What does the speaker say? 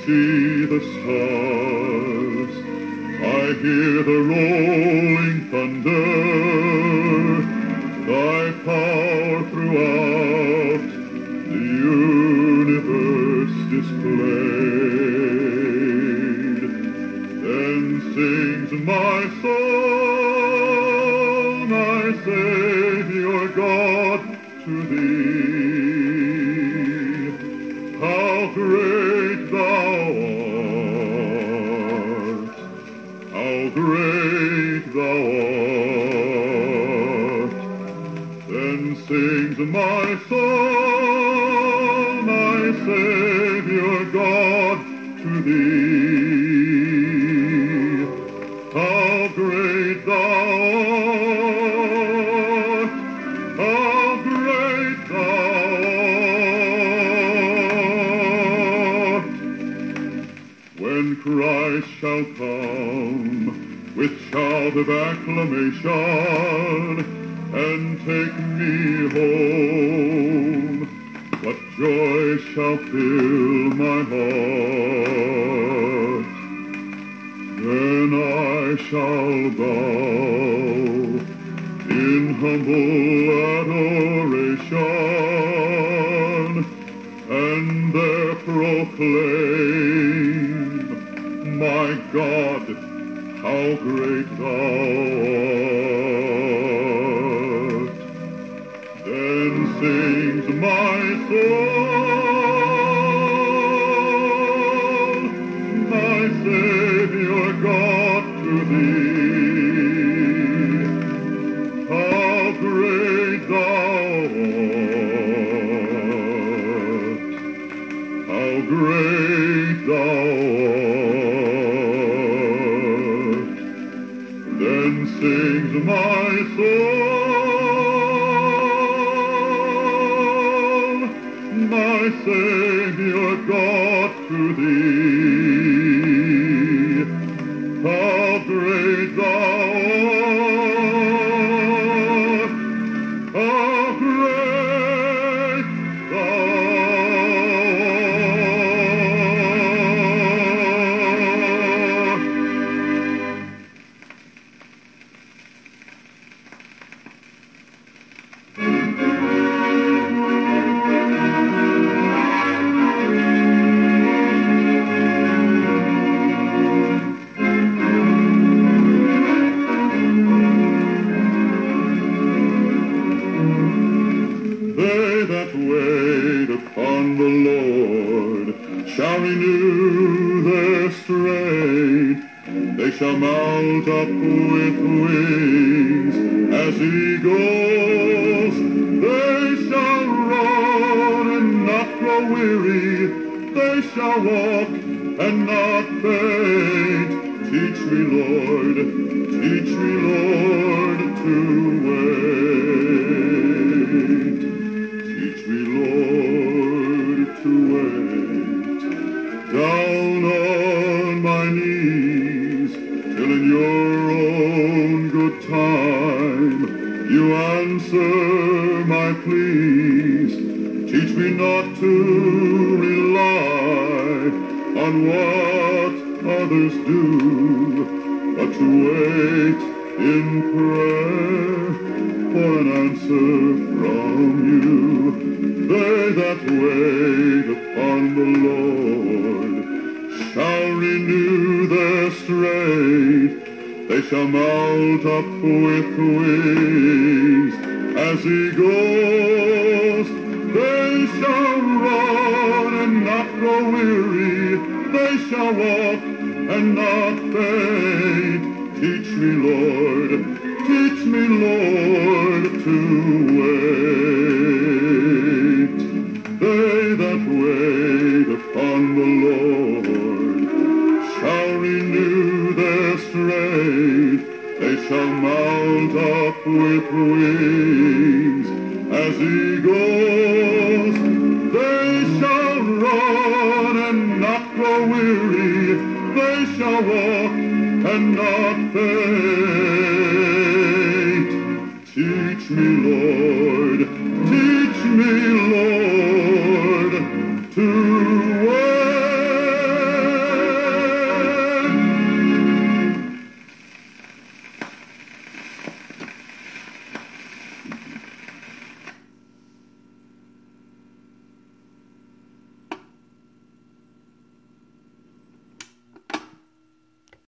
see the stars, I hear the rolling thunder, thy power throughout the universe displayed. Then sings my soul, my Savior God, to thee. How great thou art, how great thou art. Then sings my soul, my Savior God, to thee. How great thou art, how great thou art. When Christ shall come with shout of acclamation and take me home, what joy shall fill my heart. Then I shall bow in humble adoration and there proclaim, my God, how great thou art. Then sings my soul, my Savior God, to thee. How great thou art, how great thou art. Then sings my soul, my Savior God, to thee. How great thou art, how great thou art. They that wait upon the Lord shall renew their strength. They shall mount up with wings as eagles. They shall run and not grow weary. They shall walk and not faint. Teach me, Lord, to wait. Teach me, Lord, to wait. Down on my knees, till in your own good time you answer my pleas. Teach me not to rely on what others do, but to wait in prayer for an answer from you. They that wait upon the Lord shall renew their strength. They shall mount up with wings as eagles. They shall run and not grow weary. They shall walk and not faint. Teach me, Lord, to wait. They that wait upon the Lord shall renew their strength. They shall mount up with wings as eagles. They shall run and not grow weary. They shall walk and not faint. Teach me, Lord,